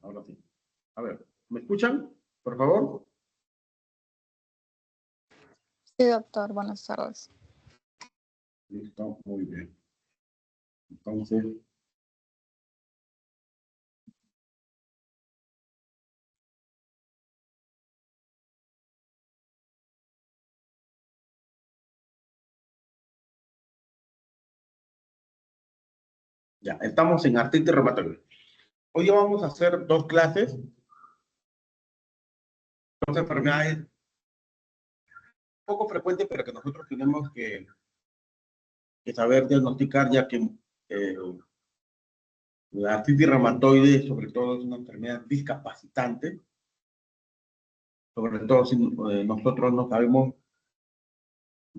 ahora sí. A ver, ¿me escuchan? Por favor. Sí, doctor, buenas tardes. Listo, muy bien. Entonces, ya, estamos en artritis reumatoide. Hoy vamos a hacer dos clases, dos enfermedades poco frecuentes, pero que nosotros tenemos que saber diagnosticar, ya que la artritis reumatoide, sobre todo, es una enfermedad discapacitante, sobre todo si nosotros no sabemos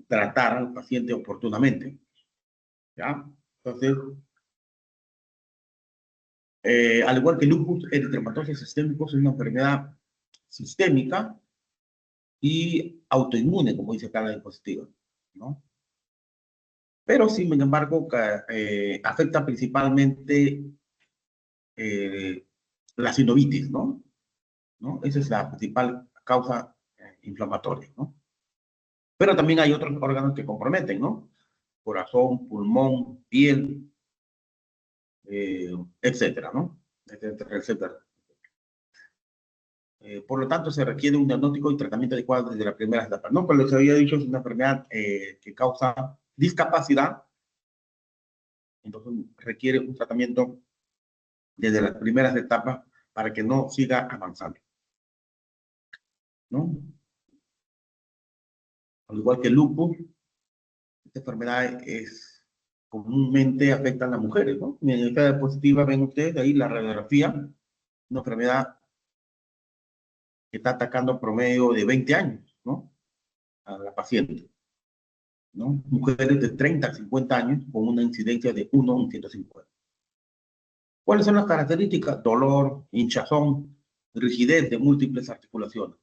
tratar al paciente oportunamente. ¿Ya? Entonces, al igual que lupus eritematoso sistémico, es una enfermedad sistémica y autoinmune, como dice acá la diapositiva, ¿no? Pero, sin embargo, afecta principalmente la sinovitis, ¿no? Esa es la principal causa inflamatoria, ¿no? Pero también hay otros órganos que comprometen, ¿no? Corazón, pulmón, piel, etcétera, ¿no? Etcétera, etcétera. Por lo tanto, se requiere un diagnóstico y tratamiento adecuado desde la primera etapa, ¿no? Como les había dicho, es una enfermedad que causa discapacidad, entonces requiere un tratamiento desde las primeras etapas para que no siga avanzando, ¿no? Al igual que el lupus, esta enfermedad comúnmente afecta a las mujeres, ¿no? En esta diapositiva ven ustedes ahí la radiografía, una enfermedad que está atacando promedio de 20 años, ¿no? A la paciente, ¿no? Mujeres de 30 a 50 años con una incidencia de 1 en 150. ¿Cuáles son las características? Dolor, hinchazón, rigidez de múltiples articulaciones.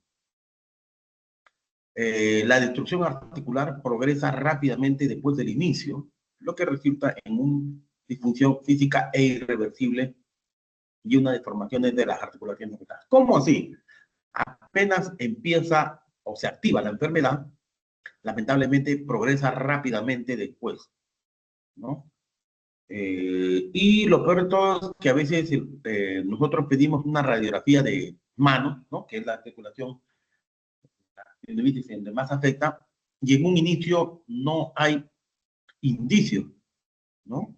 La destrucción articular progresa rápidamente después del inicio, lo que resulta en una disfunción física e irreversible y una deformación de las articulaciones. ¿Cómo así? Apenas empieza o se activa la enfermedad, lamentablemente progresa rápidamente después, ¿no? Y lo peor de todo es que a veces nosotros pedimos una radiografía de mano, ¿no? Que es la articulación donde más afecta, y en un inicio no hay indicios, ¿no?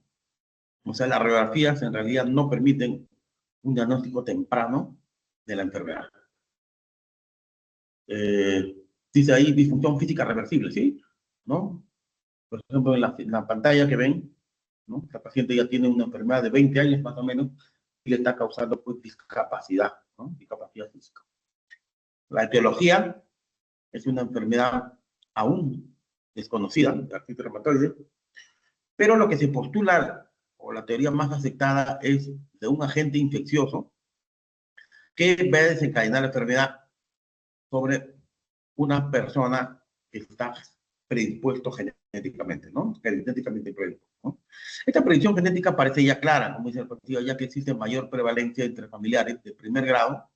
O sea, las radiografías en realidad no permiten un diagnóstico temprano de la enfermedad. Dice ahí disfunción física reversible, ¿sí? ¿No? Por ejemplo, en la pantalla que ven, ¿no? La paciente ya tiene una enfermedad de 20 años más o menos y le está causando pues discapacidad, ¿no? Discapacidad física. La etiología es una enfermedad aún desconocida, la artritis reumatoide, pero lo que se postula, o la teoría más aceptada, es de un agente infeccioso que va a desencadenar la enfermedad sobre una persona que está predispuesto genéticamente, ¿no? Genéticamente predispuesto, ¿no? Esta predicción genética parece ya clara, como dice el partido, ya que existe mayor prevalencia entre familiares de primer grado,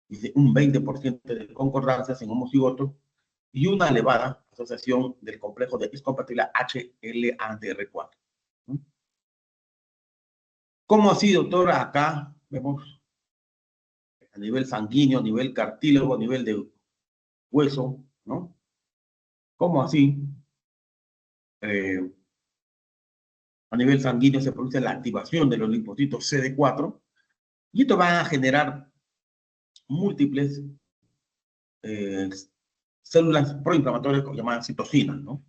dice un 20% de concordancias en homocigotos y una elevada asociación del complejo de discompatibilidad HLA-DR4. ¿No? ¿Cómo así, doctora? Acá vemos a nivel sanguíneo, a nivel cartílago, a nivel de hueso, ¿no? ¿Cómo así? A nivel sanguíneo se produce la activación de los linfocitos CD4 y esto va a generar múltiples células proinflamatorias llamadas citocinas, ¿no?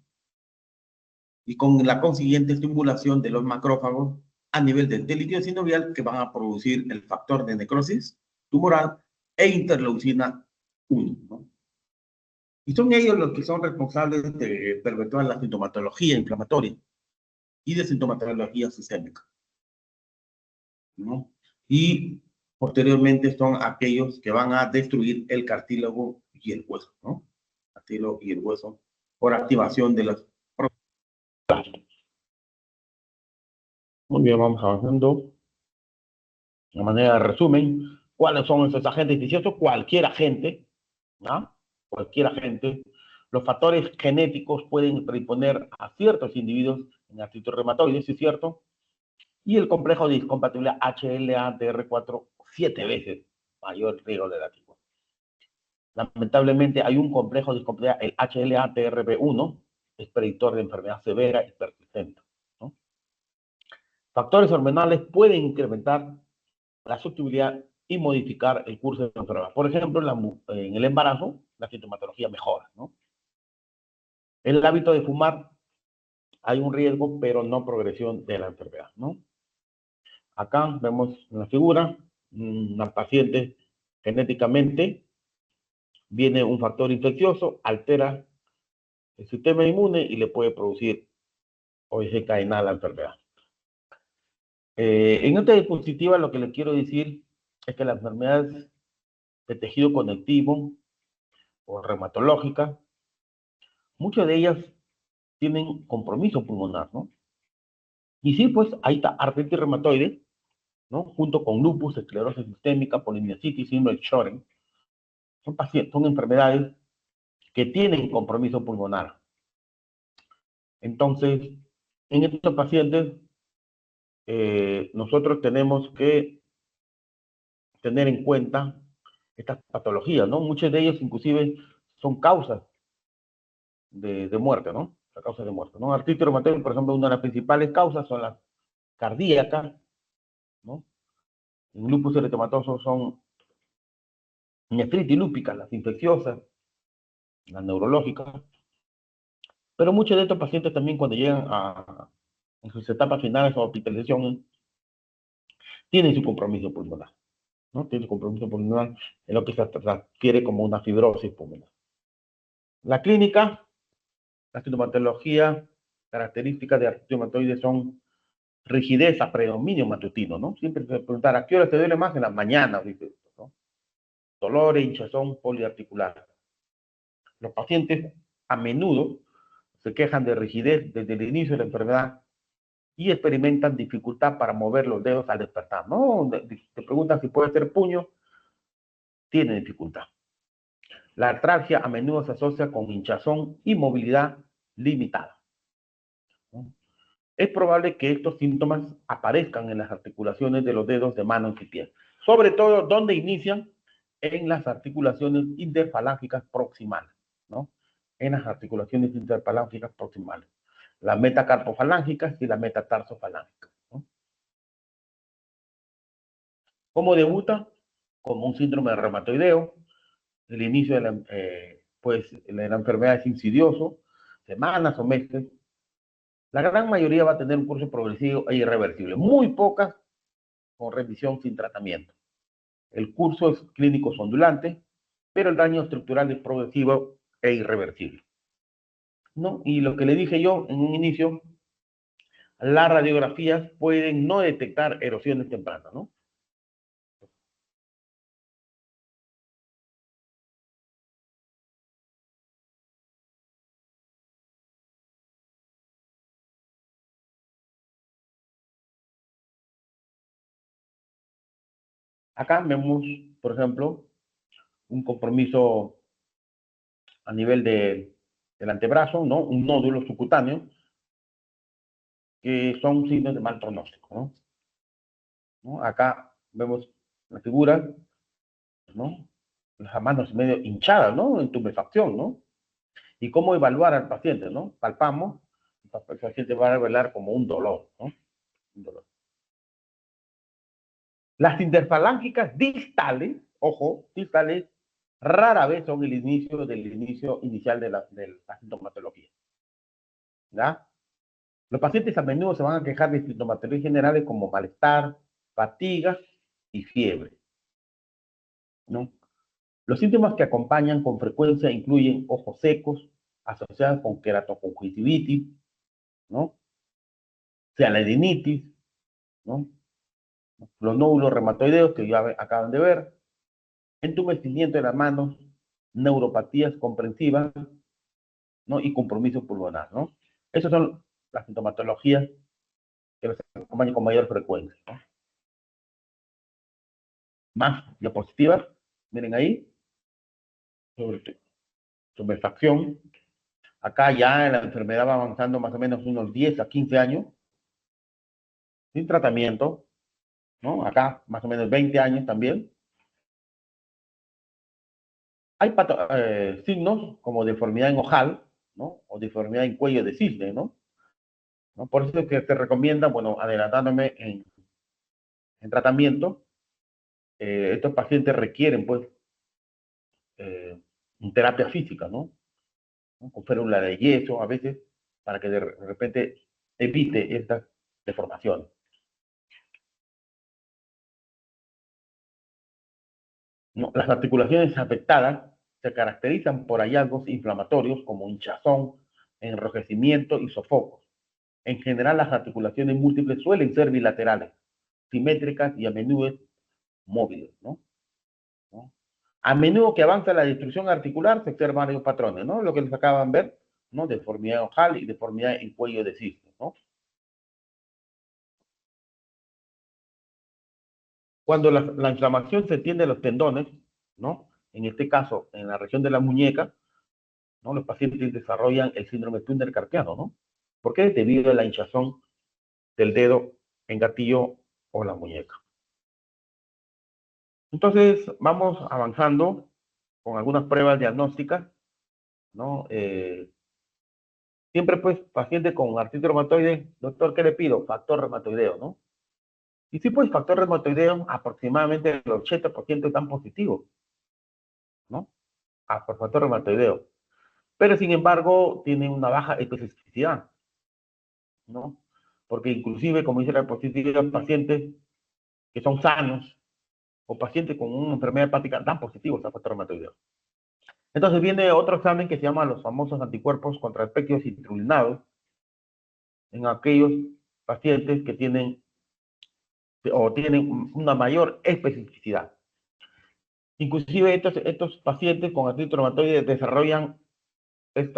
Y con la consiguiente estimulación de los macrófagos a nivel del líquido sinovial que van a producir el factor de necrosis tumoral e interleucina 1, ¿no? Y son ellos los que son responsables de perpetuar la sintomatología inflamatoria y de sintomatología sistémica, ¿no? Y posteriormente son aquellos que van a destruir el cartílago y el hueso, ¿no? Cartílago y el hueso por activación de las... Muy bien, vamos avanzando. De manera de resumen, ¿cuáles son esos agentes infecciosos? Cualquier agente, ¿no? Cualquier agente. Los factores genéticos pueden predisponer a ciertos individuos en artritis reumatoide, ¿sí es cierto? Y el complejo de discompatibilidad HLA-DR4, 7 veces mayor riesgo de látigo. Lamentablemente hay un complejo de discompatibilidad, el HLA-TRB1, es predictor de enfermedad severa y persistente, ¿no? Factores hormonales pueden incrementar la susceptibilidad y modificar el curso de la enfermedad. Por ejemplo, en el embarazo, la sintomatología mejora, ¿no? En el hábito de fumar hay un riesgo, pero no progresión de la enfermedad, ¿no? Acá vemos en la figura una paciente genéticamente, viene un factor infeccioso, altera el sistema inmune y le puede producir o desencadenar la enfermedad. En esta diapositiva lo que les quiero decir es que las enfermedades de tejido conectivo o reumatológicas, muchas de ellas tienen compromiso pulmonar, ¿no? Y sí, pues ahí está artritis reumatoide, ¿no? Junto con lupus, esclerosis sistémica, polimiositis, síndrome de Sjögren. Son enfermedades que tienen compromiso pulmonar. Entonces, en estos pacientes, nosotros tenemos que tener en cuenta estas patologías, ¿no? Muchas de ellas inclusive son causas de muerte, ¿no? La causa de muerte, ¿no? Artritis reumatoide, por ejemplo, una de las principales causas son las cardíacas, ¿no? En lupus eritematoso son nefritis lúpica, las infecciosas, las neurológicas, pero muchos de estos pacientes también cuando llegan en sus etapas finales o hospitalización, tienen su compromiso pulmonar, ¿no? Tienen su compromiso pulmonar en lo que se adquiere como una fibrosis pulmonar. La clínica, la sintomatología, características de artritis reumatoide son rigidez a predominio matutino, ¿no? Siempre se preguntar, ¿a qué hora te duele más? En la mañana, dice, ¿no? Dolor e hinchazón poliarticular. Los pacientes a menudo se quejan de rigidez desde el inicio de la enfermedad y experimentan dificultad para mover los dedos al despertar, ¿no? Te preguntan si puede ser puño, tiene dificultad. La artralgia a menudo se asocia con hinchazón y movilidad limitada, ¿no? Es probable que estos síntomas aparezcan en las articulaciones de los dedos de manos y pies, sobre todo donde inician en las articulaciones interfalángicas proximales, ¿no? En las articulaciones interfalángicas proximales, las metacarpofalángicas y las metatarsofalángicas, ¿no? ¿Cómo debuta? Como un síndrome reumatoideo. El inicio de la enfermedad es insidioso, semanas o meses. La gran mayoría va a tener un curso progresivo e irreversible. Muy pocas con remisión sin tratamiento. El curso es clínico ondulante, pero el daño estructural es progresivo e irreversible, ¿no? Y lo que le dije yo en un inicio, las radiografías pueden no detectar erosiones tempranas, ¿no? Acá vemos, por ejemplo, un compromiso a nivel del antebrazo, ¿no? Un nódulo subcutáneo, que son signos de mal pronóstico, ¿no? ¿No? Acá vemos la figura, ¿no? Las manos medio hinchadas, ¿no? En tumefacción, ¿no? Y cómo evaluar al paciente, ¿no? Palpamos, el paciente va a revelar como un dolor, ¿no? Un dolor. Las interfalángicas distales, ojo, distales, rara vez son el inicio inicial de la sintomatología, ¿ya? Los pacientes a menudo se van a quejar de sintomatologías generales como malestar, fatiga y fiebre, ¿no? Los síntomas que acompañan con frecuencia incluyen ojos secos, asociados con queratoconjuntivitis, ¿no? Sialadenitis, ¿no? Los nódulos reumatoideos que ya acaban de ver, entumecimiento de las manos, neuropatías comprensivas, ¿no? Y compromiso pulmonar, ¿no? Esas son las sintomatologías que los acompañan con mayor frecuencia, ¿no? Más diapositivas, miren ahí, sobre facción. Acá ya la enfermedad va avanzando más o menos unos 10 a 15 años, sin tratamiento, ¿no? Acá más o menos 20 años también. Hay signos como deformidad en ojal, ¿no? O deformidad en cuello de cisne, ¿no? ¿No? Por eso es que se recomienda, bueno, adelantándome en tratamiento, estos pacientes requieren, pues, eh, terapia física, ¿no? Con férula de yeso a veces, para que de repente evite estas deformaciones. ¿No? Las articulaciones afectadas se caracterizan por hallazgos inflamatorios como hinchazón, enrojecimiento y sofocos. En general, las articulaciones múltiples suelen ser bilaterales, simétricas y a menudo móviles, ¿no? ¿No? A menudo que avanza la destrucción articular se observan varios patrones, ¿no? Lo que les acaban de ver, ¿no? Deformidad ojal y deformidad en cuello de cisne, ¿no? Cuando la inflamación se tiende a los tendones, ¿no? En este caso, en la región de la muñeca, ¿no? Los pacientes desarrollan el síndrome túnel carpiano, ¿no? ¿Por qué? Debido a la hinchazón del dedo en gatillo o la muñeca. Entonces, vamos avanzando con algunas pruebas diagnósticas, ¿no? Siempre, pues, paciente con artritis reumatoide, doctor, ¿qué le pido? Factor reumatoideo, ¿no? Y sí, pues, factor reumatoideo, aproximadamente el 80% están positivos, ¿no? Por factor reumatoideo. Pero, sin embargo, tienen una baja especificidad, ¿no? Porque inclusive, como dice la diapositiva, pacientes que son sanos o pacientes con una enfermedad hepática dan positivos a factor reumatoideo. Entonces viene otro examen que se llama los famosos anticuerpos contra espectros citrulinados en aquellos pacientes que tienen o tienen una mayor especificidad. Inclusive estos pacientes con artritis reumatoide desarrollan este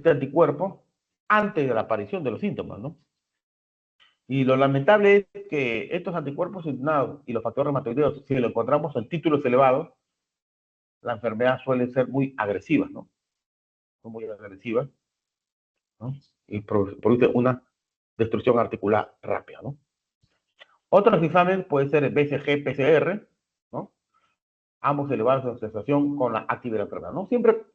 anticuerpo antes de la aparición de los síntomas, ¿no? Y lo lamentable es que estos anticuerpos citrulinados y los factores reumatoideos, si lo encontramos en títulos elevados, la enfermedad suele ser muy agresiva, ¿no? Son muy agresivas, ¿no? Y produce una destrucción articular rápida, ¿no? Otros exámenes pueden ser el BCG, PCR, ¿no? Ambos elevados en asociación con la actividad de la enfermedad, ¿no? Siempre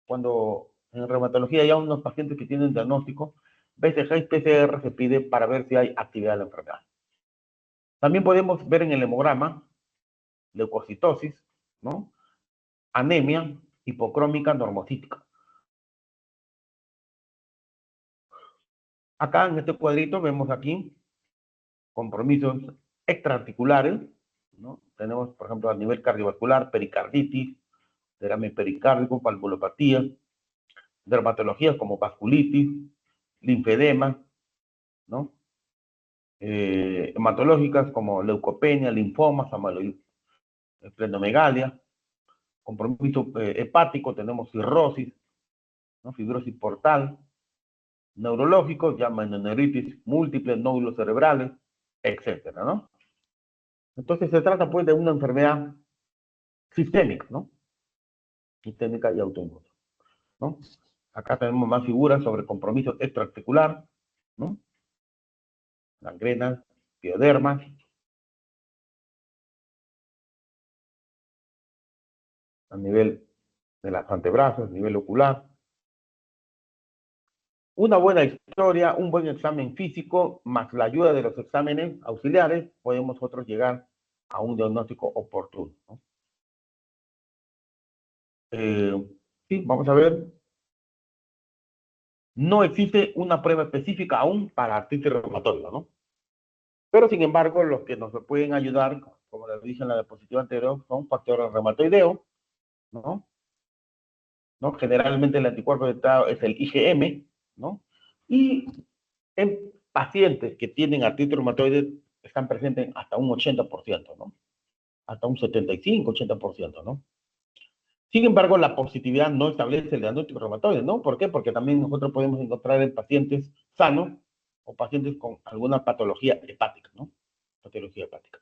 cuando en reumatología hay unos pacientes que tienen diagnóstico, BCG y PCR se pide para ver si hay actividad de la enfermedad. También podemos ver en el hemograma leucocitosis, ¿no? Anemia hipocrómica normocítica. Acá en este cuadrito vemos aquí compromisos extraarticulares, ¿no? Tenemos, por ejemplo, a nivel cardiovascular, pericarditis, derrame pericárdico, valvulopatía, dermatologías como vasculitis, linfedema, ¿no? Hematológicas como leucopenia, linfomas, esplenomegalia, compromiso hepático, tenemos cirrosis, ¿no? Fibrosis portal, neurológicos, ya meningocolitis múltiple, nódulos cerebrales, etcétera, ¿no? Entonces se trata pues de una enfermedad sistémica, ¿no? Sistémica y autoinmune, ¿no? Acá tenemos más figuras sobre compromiso extraarticular, ¿no? Gangrenas, piodermas, a nivel de las antebrazos, a nivel ocular. Una buena historia, un buen examen físico, más la ayuda de los exámenes auxiliares, podemos nosotros llegar a un diagnóstico oportuno, ¿no? Sí, vamos a ver. No existe una prueba específica aún para artritis reumatoide, ¿no? Pero, sin embargo, los que nos pueden ayudar, como les dije en la diapositiva anterior, son factores reumatoideos, ¿no? ¿No? Generalmente el anticuerpo detectado es el IgM, ¿no? Y en pacientes que tienen artritis reumatoide están presentes hasta un 80%, ¿no? Hasta un 75, 80%, ¿no? Sin embargo, la positividad no establece el diagnóstico reumatoide, ¿no? ¿Por qué? Porque también nosotros podemos encontrar en pacientes sanos o pacientes con alguna patología hepática, ¿no? Patología hepática.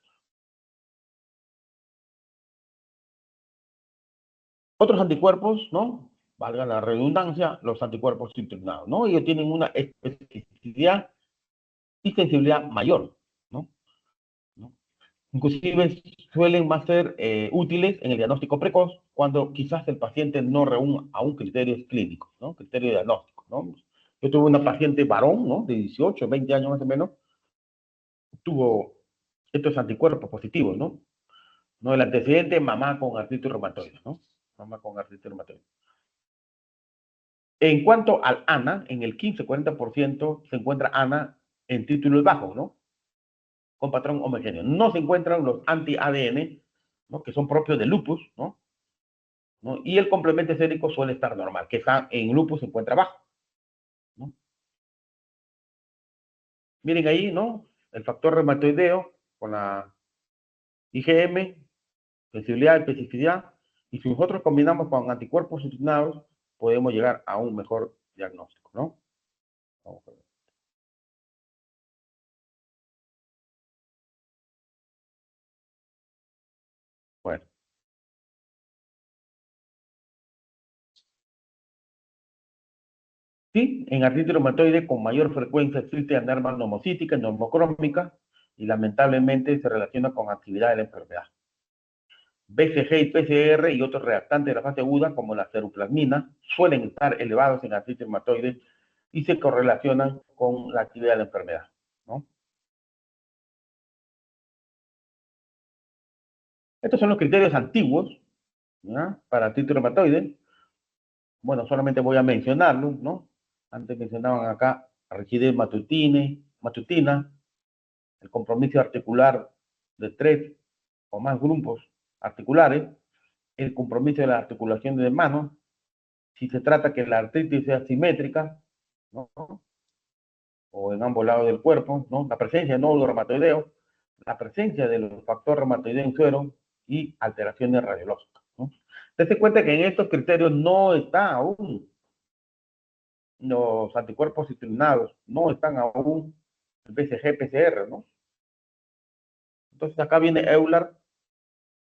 Otros anticuerpos, ¿no? Valga la redundancia, los anticuerpos citrulinados, ¿no? Ellos tienen una especificidad y sensibilidad mayor, ¿no? ¿No? Inclusive suelen más ser útiles en el diagnóstico precoz cuando quizás el paciente no reúne aún criterios clínicos, ¿no? Criterios diagnósticos, ¿no? Yo tuve una paciente varón, ¿no? De 18, 20 años más o menos, tuvo estos anticuerpos positivos, ¿no? No, el antecedente, mamá con artritis reumatoide, ¿no? Mamá con artritis reumatoide. En cuanto al ANA, en el 15-40% se encuentra ANA en títulos bajos, ¿no? Con patrón homogéneo. No se encuentran los anti-ADN, ¿no? Que son propios del lupus, ¿no? ¿No? Y el complemento sérico suele estar normal, que está en lupus se encuentra bajo, ¿no? Miren ahí, ¿no? El factor reumatoideo con la IgM, sensibilidad, especificidad, y si nosotros combinamos con anticuerpos sucinados, podemos llegar a un mejor diagnóstico, ¿no? Vamos a ver. Bueno. Sí, en artritis reumatoide con mayor frecuencia existe anerma neumocítica, neumocrómica, y lamentablemente se relaciona con actividad de la enfermedad. BCG y PCR y otros reactantes de la fase aguda, como la ceruplasmina, suelen estar elevados en artritis reumatoide y se correlacionan con la actividad de la enfermedad, ¿no? Estos son los criterios antiguos, ¿ya? Para artritis reumatoide. Bueno, solamente voy a mencionarlos, ¿no? Antes mencionaban acá rigidez matutina, el compromiso articular de 3 o más grupos articulares, el compromiso de la articulación de manos, si se trata que la artritis sea simétrica, ¿no? O en ambos lados del cuerpo, ¿no? La presencia de nódulos reumatoideos, la presencia del factor reumatoideo en suero y alteraciones radiológicas, ¿no? Dense cuenta que en estos criterios no está aún los anticuerpos citrulinados, no están aún el BCG-PCR, ¿no? Entonces acá viene Euler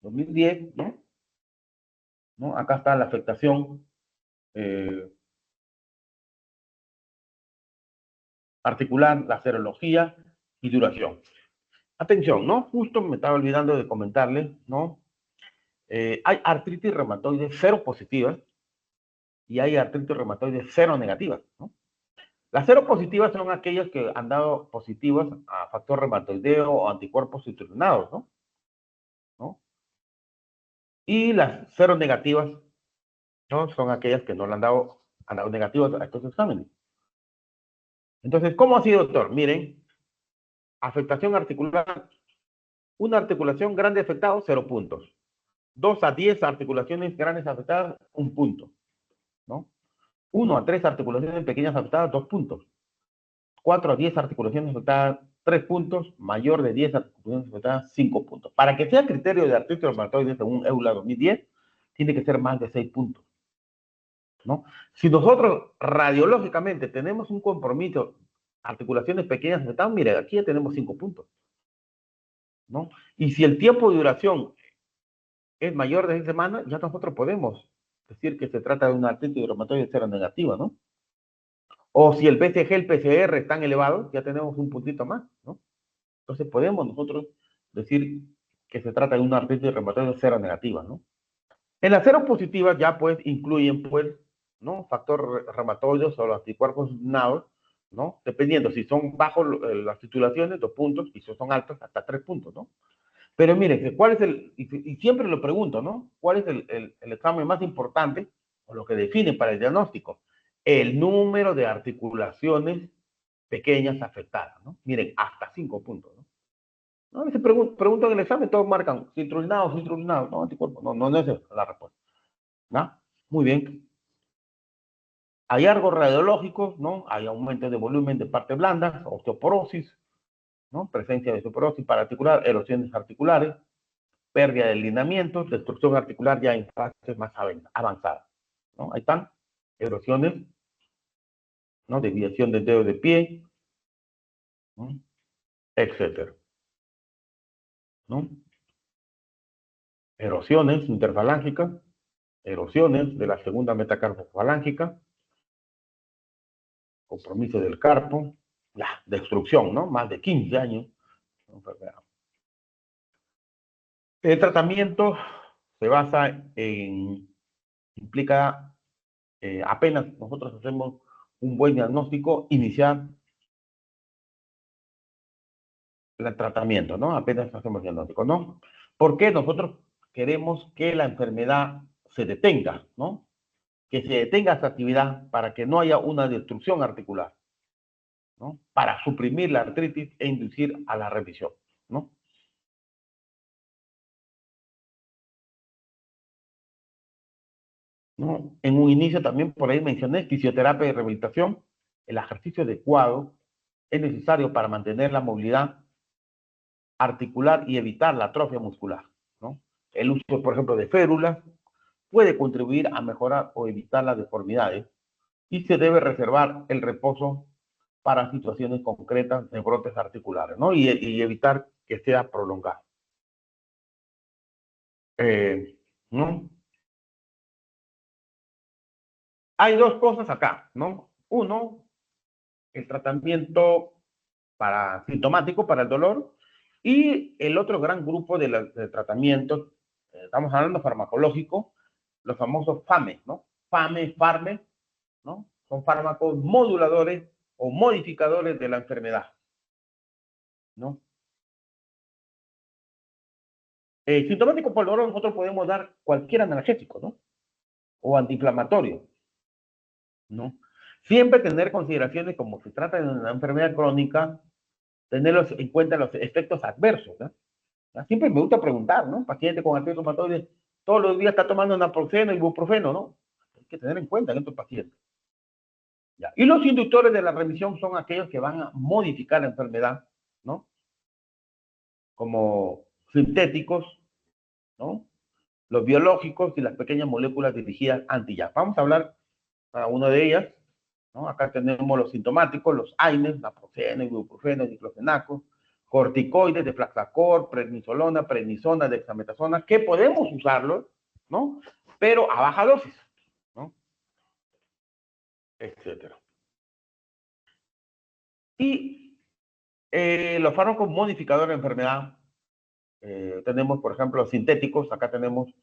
2010, ¿no? ¿No? Acá está la afectación articular, la serología y duración. Atención, ¿no? Justo me estaba olvidando de comentarles, ¿no? Hay artritis reumatoide cero positivas y hay artritis reumatoide cero negativas, ¿no? Las cero positivas son aquellas que han dado positivas a factor reumatoideo o anticuerpos citrulinados, ¿no? ¿No? Y las cero negativas, ¿no? Son aquellas que no le han dado negativas a estos exámenes. Entonces, ¿cómo ha sido, doctor? Miren, afectación articular, una articulación grande afectada, 0 puntos. 2 a 10 articulaciones grandes afectadas, 1 punto, ¿no? 1 a 3 articulaciones pequeñas afectadas, 2 puntos. 4 a 10 articulaciones afectadas, 3 puntos. Mayor de 10 articulaciones afectadas, 5 puntos. Para que sea criterio de artritis reumatoide según EULA 2010, tiene que ser más de 6 puntos, ¿no? Si nosotros radiológicamente tenemos un compromiso, articulaciones pequeñas afectadas, mire, aquí ya tenemos 5 puntos, ¿no? Y si el tiempo de duración es mayor de 6 semanas, ya nosotros podemos decir que se trata de una artritis reumatoide cero negativa, ¿no? O si el BCG, el PCR están elevados, ya tenemos un puntito más, ¿no? Entonces podemos nosotros decir que se trata de una artritis reumatoide cero negativa, ¿no? En las cero positivas ya pues incluyen pues, ¿no? Factor reumatoides o los anticuerpos nados, ¿no? Dependiendo si son bajos las titulaciones, 2 puntos, y si son altos, hasta 3 puntos, ¿no? Pero miren, ¿cuál es y siempre lo pregunto, ¿no? ¿Cuál es el examen más importante o lo que define para el diagnóstico? El número de articulaciones pequeñas afectadas, ¿no? Miren, hasta 5 puntos, ¿no? ¿No? Y se preguntan en el examen, todos marcan citrullinado, citrullinado, no, anticuerpo, no es la respuesta, ¿no? Muy bien. Hay hallazgos radiológicos, ¿no? Hay aumento de volumen de partes blandas, osteoporosis, ¿no? Presencia de osteoporosis pararticular, erosiones articulares, pérdida de lineamientos, destrucción articular ya en fases más avanzadas, ¿no? Ahí están, erosiones, ¿no? Desviación del dedo de pie, ¿no? Etcétera, ¿no? Erosiones interfalángicas, erosiones de la segunda metacarpofalángica, compromiso del carpo, la destrucción, ¿no? Más de 15 años. El tratamiento se basa en, implica, apenas nosotros hacemos un buen diagnóstico, iniciar el tratamiento, ¿no? Apenas hacemos diagnóstico, ¿no? Porque nosotros queremos que la enfermedad se detenga, ¿no? Que se detenga esa actividad para que no haya una destrucción articular, ¿no? Para suprimir la artritis e inducir a la remisión, ¿no? ¿No? En un inicio también por ahí mencioné fisioterapia y rehabilitación. El ejercicio adecuado es necesario para mantener la movilidad articular y evitar la atrofia muscular, ¿no? El uso, por ejemplo, de férulas puede contribuir a mejorar o evitar las deformidades y se debe reservar el reposo para situaciones concretas de brotes articulares, ¿no? Y evitar que sea prolongado. ¿No? Hay dos cosas acá, ¿no? Uno, el tratamiento para sintomático para el dolor y el otro gran grupo de tratamientos, estamos hablando farmacológico, los famosos FAME, ¿no? FAME, FARME, ¿no? Son fármacos moduladores o modificadores de la enfermedad, ¿no? Sintomático por el dolor nosotros podemos dar cualquier analgésico, ¿no? O antiinflamatorio, ¿no? Siempre tener consideraciones como se trata de una enfermedad crónica, tenerlos en cuenta los efectos adversos, ¿no? Siempre me gusta preguntar, ¿no? Paciente con artritis reumatoide, todos los días está tomando naproxeno y ibuprofeno, ¿no? Hay que tener en cuenta en estos pacientes. ¿Ya? Y los inductores de la remisión son aquellos que van a modificar la enfermedad, ¿no? Como sintéticos, ¿no? Los biológicos y las pequeñas moléculas dirigidas anti-YAP. Vamos a hablar para una de ellas, ¿no? Acá tenemos los sintomáticos, los AINES, naproxeno, ibuprofeno, diclofenaco, corticoides de Flaxacor, prednisolona, prednisona, dexametasona, que podemos usarlos, ¿no? Pero a baja dosis, ¿no? Etcétera. Y los fármacos modificadores de enfermedad, tenemos, por ejemplo, los sintéticos, acá tenemos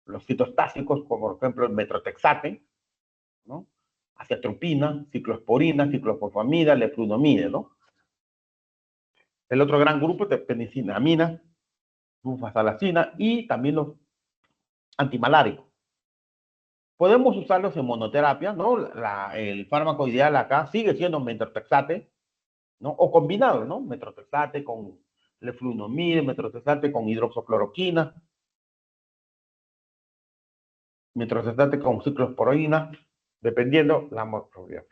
los citostásicos, como por ejemplo el metrotexate, ¿no? Aciatropina, ciclosporina, ciclofosfamida, leflunomide, ¿no? El otro gran grupo es de penicillamina, sulfasalacina y también los antimaláricos. Podemos usarlos en monoterapia, ¿no? El fármaco ideal acá sigue siendo metrotexate, ¿no? O combinado, ¿no? Metrotexate con leflunomide, metrotexate con hidroxocloroquina, metrotexate con ciclosporina, dependiendo la morfología.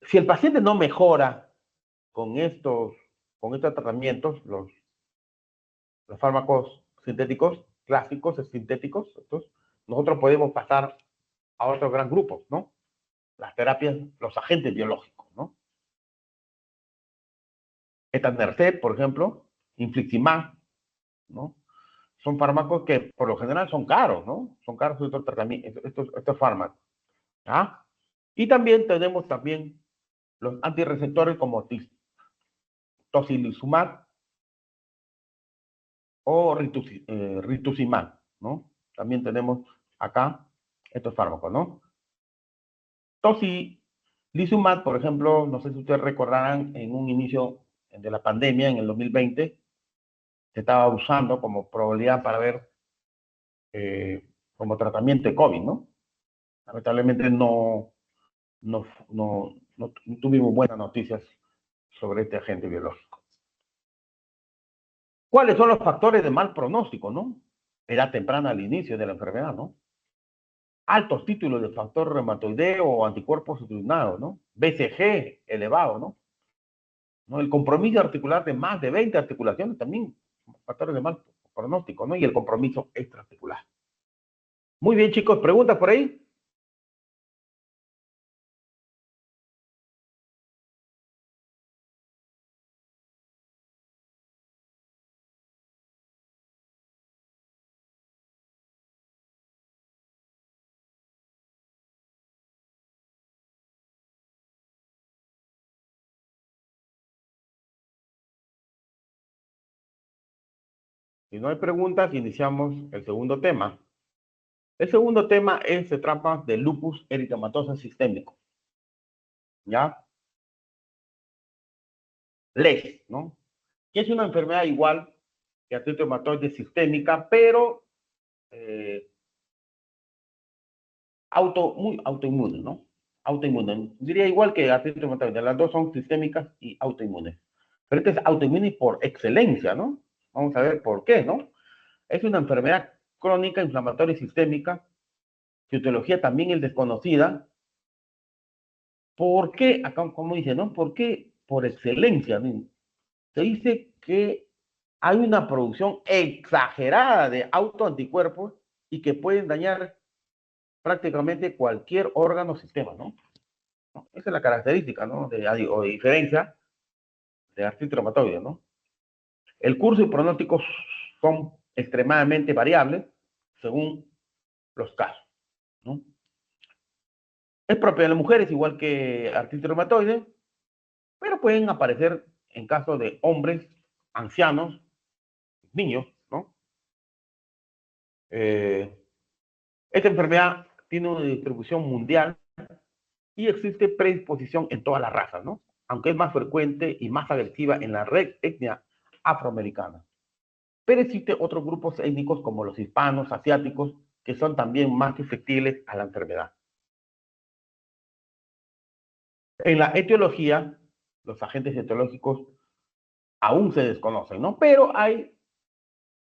Si el paciente no mejora con estos tratamientos, los fármacos sintéticos, clásicos, sintéticos, nosotros podemos pasar a otro gran grupo, ¿no? Las terapias, los agentes biológicos, ¿no? Etanercept, por ejemplo, infliximab, ¿no? Son fármacos que por lo general son caros, ¿no? Son caros estos fármacos. ¿Ah? Y también tenemos también los antirreceptores como tocilizumab o rituximab, ¿no? También tenemos acá estos fármacos, ¿no? Tocilizumab, por ejemplo, no sé si ustedes recordarán, en un inicio de la pandemia, en el 2020, se estaba usando como probabilidad para ver como tratamiento de COVID, ¿no? Lamentablemente no tuvimos buenas noticias sobre este agente biológico. ¿Cuáles son los factores de mal pronóstico, no? Edad temprana al inicio de la enfermedad, ¿no? Altos títulos de factor reumatoideo o anticuerpos utilinados, ¿no? BCG elevado, ¿no? ¿No? El compromiso articular de más de 20 articulaciones también, factores de mal pronóstico, ¿no? Y el compromiso extraarticular. Muy bien, chicos, ¿preguntas por ahí? Si no hay preguntas, iniciamos el segundo tema. El segundo tema se trata de lupus eritematoso sistémico. ¿Ya? LES, ¿no? Que es una enfermedad igual que artritis reumatoide sistémica, pero muy autoinmune, ¿no? Autoinmune. Diría igual que artritis reumatoide. Las dos son sistémicas y autoinmunes. Pero este es autoinmune por excelencia, ¿no? Vamos a ver por qué, ¿no? Es una enfermedad crónica, inflamatoria y sistémica. Su etiología también es desconocida. ¿Por qué? Acá, como dice, ¿no? ¿Por qué? Por excelencia, ¿no? Se dice que hay una producción exagerada de autoanticuerpos y que pueden dañar prácticamente cualquier órgano o sistema, ¿no? Esa es la característica, ¿no? O de diferencia de artritis reumatoide, ¿no? El curso y pronósticos son extremadamente variables según los casos, ¿no? Es propia de las mujeres, igual que artritis reumatoide, pero pueden aparecer en casos de hombres, ancianos, niños, ¿no? Esta enfermedad tiene una distribución mundial y existe predisposición en todas las razas, ¿no? Aunque es más frecuente y más agresiva en la red etnia afroamericana. Pero existen otros grupos étnicos como los hispanos, asiáticos, que son también más susceptibles a la enfermedad. En la etiología, los agentes etiológicos aún se desconocen, ¿no? Pero hay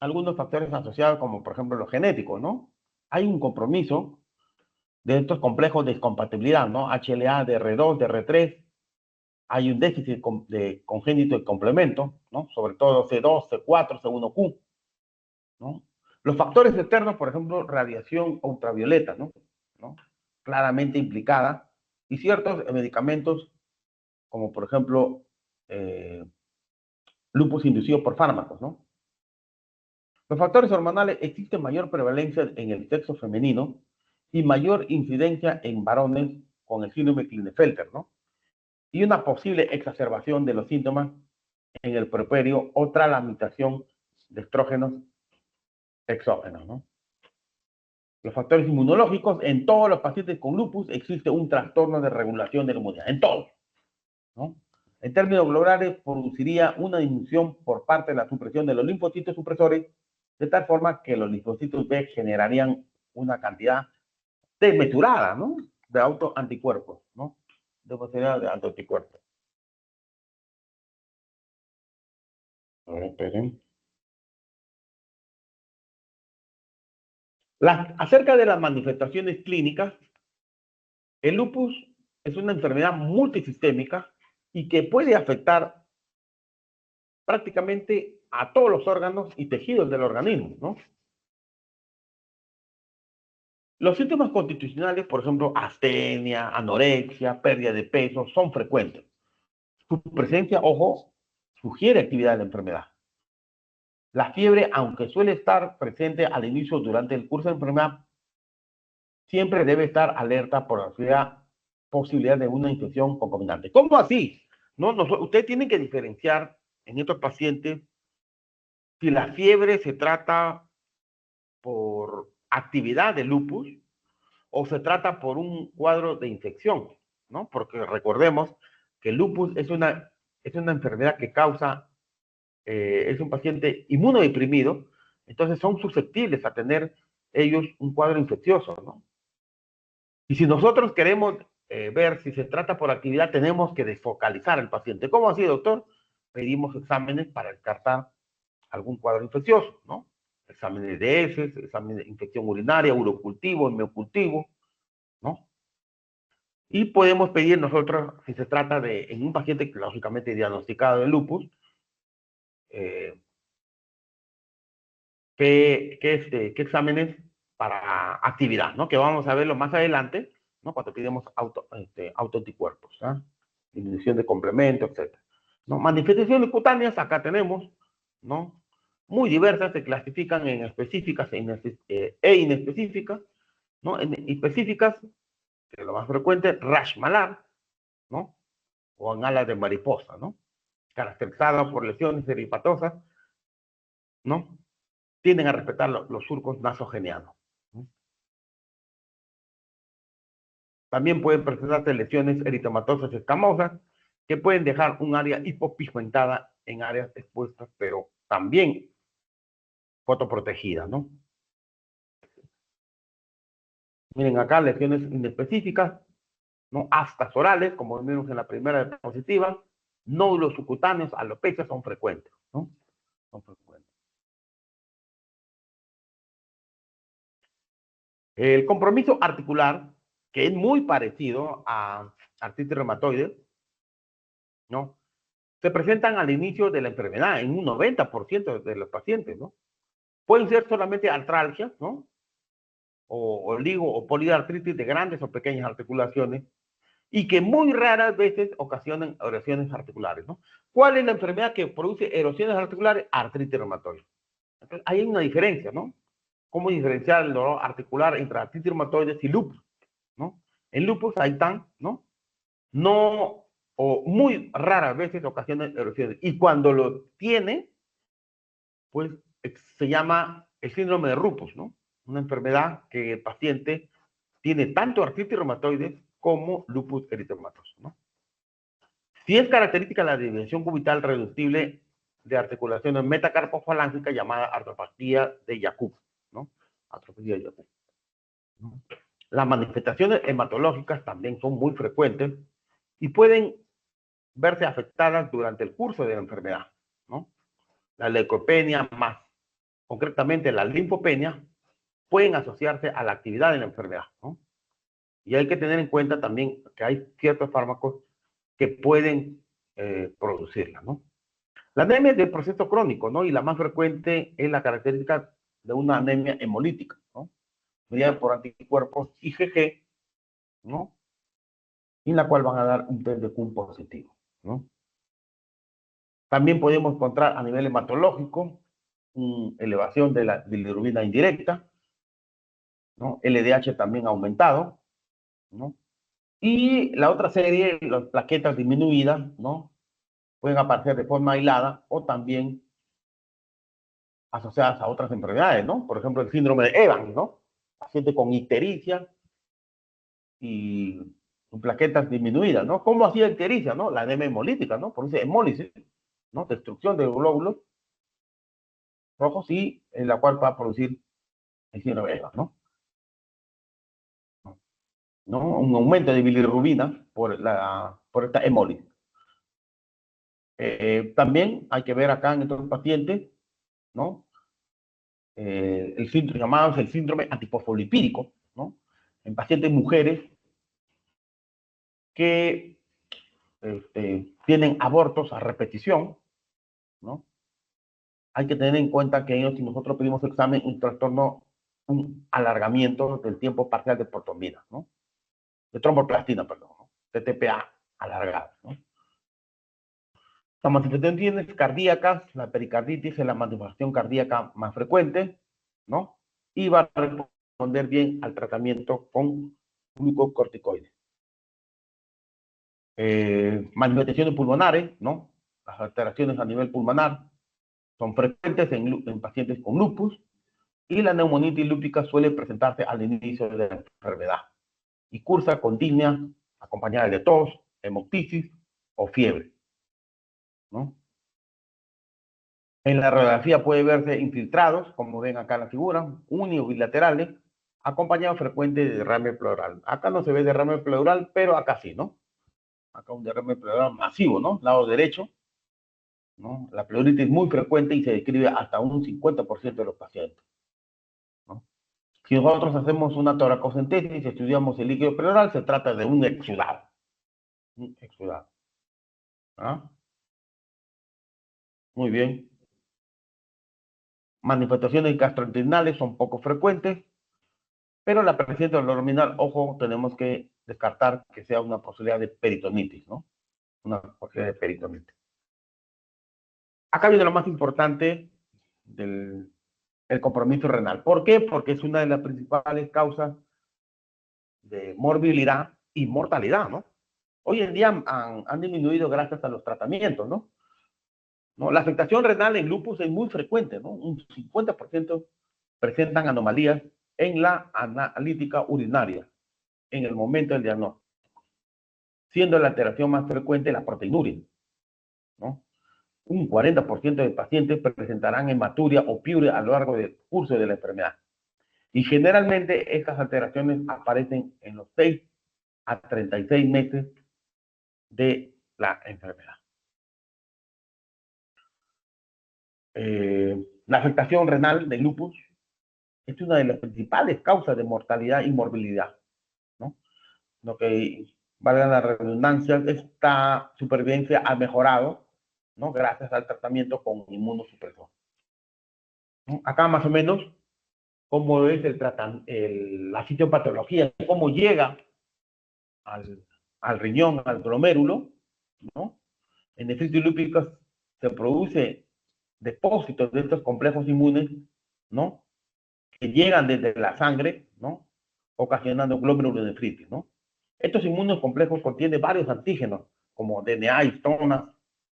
algunos factores asociados, como por ejemplo los genéticos, ¿no? Hay un compromiso de estos complejos de compatibilidad, ¿no? HLA, DR2, DR3, hay un déficit de congénito de complemento, ¿no? Sobre todo C2, C4, C1Q, ¿no? Los factores externos, por ejemplo, radiación ultravioleta, ¿no? Claramente implicada, y ciertos medicamentos, como por ejemplo, lupus inducido por fármacos, ¿no? Los factores hormonales existen mayor prevalencia en el sexo femenino y mayor incidencia en varones con el síndrome Klinefelter, ¿no? Y una posible exacerbación de los síntomas en el puerperio o tras la mutación de estrógenos exógenos, ¿no? Los factores inmunológicos, en todos los pacientes con lupus existe un trastorno de regulación de la inmunidad, en todos, ¿no? En términos globales, produciría una disminución por parte de la supresión de los linfocitos supresores, de tal forma que los linfocitos B generarían una cantidad desmesurada, ¿no? De autoanticuerpos, ¿no? De autoanticuerpos. A ver, esperen. Acerca de las manifestaciones clínicas, el lupus es una enfermedad multisistémica y que puede afectar prácticamente a todos los órganos y tejidos del organismo, ¿no? Los síntomas constitucionales, por ejemplo, astenia, anorexia, pérdida de peso, son frecuentes. Su presencia, ojo, sugiere actividad de la enfermedad. La fiebre, aunque suele estar presente al inicio durante el curso de la enfermedad, siempre debe estar alerta por la posibilidad de una infección concomitante. ¿Cómo así? No, usted tiene que diferenciar en estos pacientes si la fiebre se trata por actividad de lupus o se trata por un cuadro de infección, ¿no? Porque recordemos que el lupus es una enfermedad que causa, es un paciente inmunodeprimido, entonces son susceptibles a tener ellos un cuadro infeccioso, ¿no? Y si nosotros queremos ver si se trata por actividad, tenemos que desfocalizar al paciente. ¿Cómo así, doctor? Pedimos exámenes para descartar algún cuadro infeccioso, ¿no? Exámenes de heces, exámenes de infección urinaria, urocultivo, hemocultivo, ¿no? Y podemos pedir nosotros, si se trata de, en un paciente lógicamente diagnosticado de lupus, qué exámenes para actividad, ¿no? Que vamos a verlo más adelante, ¿no? Cuando pidamos autoanticuerpos, ¿no? Disminución de complemento, etc. ¿No? Manifestaciones cutáneas, acá tenemos, ¿no? Muy diversas, se clasifican en específicas e inespecíficas, ¿no? En específicas, que es lo más frecuente, rash malar, ¿no? O en alas de mariposa, ¿no? Caracterizada por lesiones eritematosa, ¿no? tienden a respetar los surcos nasogenianos. También pueden presentarse lesiones eritematosas escamosas que pueden dejar un área hipopigmentada en áreas expuestas, pero también fotoprotegidas, ¿no? Miren acá, lesiones inespecíficas, ¿no? Aftas orales, como vimos en la primera diapositiva, nódulos subcutáneos, alopecias son frecuentes, ¿no? Son frecuentes. El compromiso articular, que es muy parecido a artritis reumatoide, ¿no? Se presentan al inicio de la enfermedad en un 90% de los pacientes, ¿no? Pueden ser solamente artralgias, ¿no? O oligo o poliartritis de grandes o pequeñas articulaciones, y que muy raras veces ocasionan erosiones articulares, ¿no? ¿Cuál es la enfermedad que produce erosiones articulares? Artritis reumatoide. Entonces, hay una diferencia, ¿no? ¿Cómo diferenciar el dolor articular entre artritis reumatoide y lupus, ¿no? En lupus ahí están, ¿no? No, o muy raras veces ocasionan erosiones. Y cuando lo tiene, pues se llama el síndrome de lupus, ¿no? Una enfermedad que el paciente tiene tanto artritis reumatoide como lupus eritematoso, ¿no? Si es característica la desviación cubital reductible de articulaciones metacarpofalángicas llamada artropatía de Yacoub, ¿no? Artropatía de Yacoub, ¿no? Las manifestaciones hematológicas también son muy frecuentes y pueden verse afectadas durante el curso de la enfermedad, ¿no? La leucopenia, más concretamente la linfopenia, pueden asociarse a la actividad de la enfermedad, ¿no? Y hay que tener en cuenta también que hay ciertos fármacos que pueden producirla, ¿no? La anemia es del proceso crónico, ¿no? Y la más frecuente es la característica de una anemia hemolítica, ¿no? Mediada por anticuerpos IgG, ¿no? Y en la cual van a dar un test de Kuhn positivo, ¿no? También podemos encontrar a nivel hematológico elevación de la bilirrubina indirecta, ¿no? LDH también aumentado, ¿no? Y la otra serie, las plaquetas disminuidas, ¿no? Pueden aparecer de forma aislada o también asociadas a otras enfermedades, ¿no? Por ejemplo, el síndrome de Evans, ¿no? Paciente con ictericia y con plaquetas disminuidas, ¿no? ¿Cómo hacía ictericia, no? La anemia hemolítica, ¿no? Por eso hemólisis, ¿no? Destrucción de glóbulos rojos y en la cual va a producir el síndrome de Evans, ¿no? ¿No? Un aumento de bilirrubina por esta hemólisis. También hay que ver acá en estos pacientes, ¿no? El síndrome llamado el síndrome antifosfolipídico, ¿no? En pacientes mujeres que tienen abortos a repetición, ¿no? Hay que tener en cuenta que ellos, si nosotros pedimos examen, un alargamiento del tiempo parcial de portomina, ¿no? De tromboplastina, perdón, ¿no? De TPA alargada, ¿no? Las manifestaciones cardíacas, la pericarditis es la manifestación cardíaca más frecuente, ¿no? Y va a responder bien al tratamiento con glucocorticoides. Manifestaciones pulmonares, ¿no? Las alteraciones a nivel pulmonar son frecuentes en pacientes con lupus y la neumonitis lúpica suele presentarse al inicio de la enfermedad y cursa con disnea acompañada de tos, hemoptisis o fiebre, ¿no? En la radiografía puede verse infiltrados, como ven acá en la figura, uni o bilaterales, acompañados frecuente de derrame pleural. Acá no se ve derrame pleural, pero acá sí, ¿no? Acá un derrame pleural masivo, ¿no? Lado derecho, ¿no? La pleuritis es muy frecuente y se describe hasta un 50% de los pacientes, ¿no? Si nosotros hacemos una toracocentesis y estudiamos el líquido pleural, se trata de un exudado. Un exudado. ¿Ah? Muy bien. Manifestaciones gastrointestinales son poco frecuentes, pero la presencia del dolor abdominal, ojo, tenemos que descartar que sea una posibilidad de peritonitis, ¿no? Una posibilidad de peritonitis. Acá viene lo más importante del compromiso renal. ¿Por qué? Porque es una de las principales causas de morbilidad y mortalidad, ¿no? Hoy en día han disminuido gracias a los tratamientos, ¿no? ¿no? La afectación renal en lupus es muy frecuente, ¿no? Un 50% presentan anomalías en la analítica urinaria en el momento del diagnóstico, siendo la alteración más frecuente la proteinuria, ¿no? Un 40% de pacientes presentarán hematuria o piuria a lo largo del curso de la enfermedad. Y generalmente estas alteraciones aparecen en los 6 a 36 meses de la enfermedad. La afectación renal del lupus es una de las principales causas de mortalidad y morbilidad, ¿no? Lo que, valga la redundancia, esta supervivencia ha mejorado, ¿no? Gracias al tratamiento con inmunosupresor, ¿no? Acá más o menos cómo es la fisiopatología, cómo llega al riñón, al glomérulo, ¿no? En nefritis lúpica se produce depósitos de estos complejos inmunes, ¿no? Que llegan desde la sangre, ¿no? Ocasionando glomerulonefritis, ¿no? Estos inmunocomplejos contienen varios antígenos, como DNA, histonas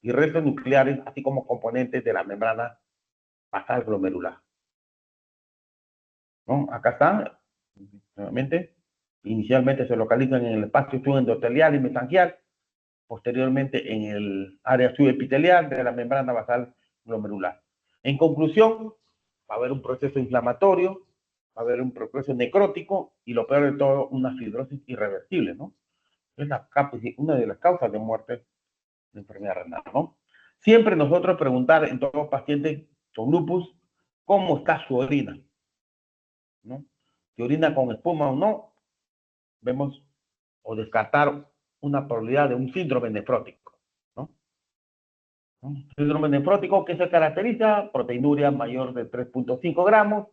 y restos nucleares, así como componentes de la membrana basal glomerular, ¿no? Acá está, nuevamente, inicialmente se localizan en el espacio subendotelial y mesangial, posteriormente en el área subepitelial de la membrana basal glomerular. En conclusión, va a haber un proceso inflamatorio, va a haber un proceso necrótico y lo peor de todo, una fibrosis irreversible, ¿no? Es una de las causas de muerte de enfermedad renal, ¿no? Siempre nosotros preguntar en todos los pacientes con lupus, ¿cómo está su orina? ¿No? Si orina con espuma o no, vemos o descartar una probabilidad de un síndrome nefrótico, ¿no? Síndrome nefrótico que se caracteriza proteinuria mayor de 3.5 gramos,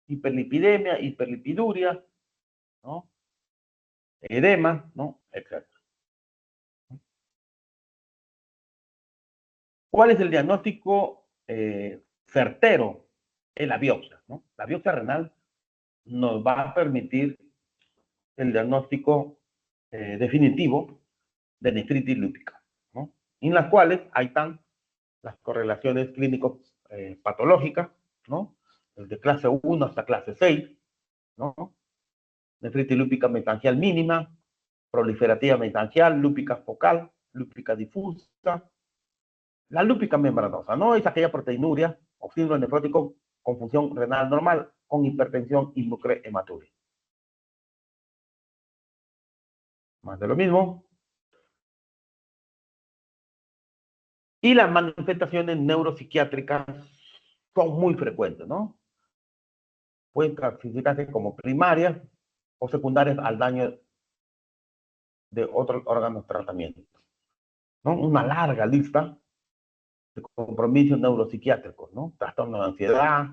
hiperlipidemia, hiperlipiduria, ¿no? Edema, ¿no? Etc. ¿Cuál es el diagnóstico certero? En la biopsia, ¿no? La biopsia renal nos va a permitir el diagnóstico definitivo de nefritis lúpica, ¿no? En las cuales ahí están las correlaciones clínico-patológicas, ¿no? Desde clase 1 hasta clase 6, ¿no? Nefritis lúpica mesangial mínima, proliferativa mesangial, lúpica focal, lúpica difusa, la lúpica membranosa, ¿no? Es aquella proteinuria o síndrome nefrótico con función renal normal, con hipertensión y hematuria. Más de lo mismo. Y las manifestaciones neuropsiquiátricas son muy frecuentes, ¿no? Pueden clasificarse como primarias o secundarias al daño de otros órganos de tratamiento, ¿no? Una larga lista de compromisos neuropsiquiátricos, ¿no? Trastorno de ansiedad,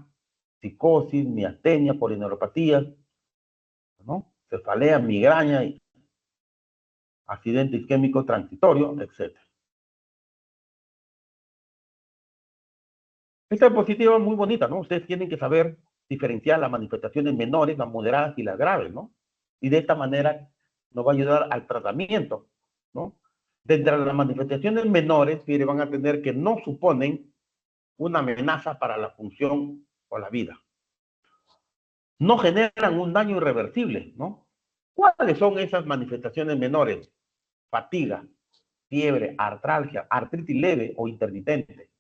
psicosis, miastenia, polineuropatías, ¿no? Cefalea, migraña, accidente isquémico transitorio, etc. Esta diapositiva es muy bonita, ¿no? Ustedes tienen que saber diferenciar las manifestaciones menores, las moderadas y las graves, ¿no? Y de esta manera nos va a ayudar al tratamiento, ¿no? Dentro de las manifestaciones menores, mire, van a tener que no suponen una amenaza para la función o la vida. No generan un daño irreversible, ¿no? ¿Cuáles son esas manifestaciones menores? Fatiga, fiebre, artralgia, artritis leve o intermitente,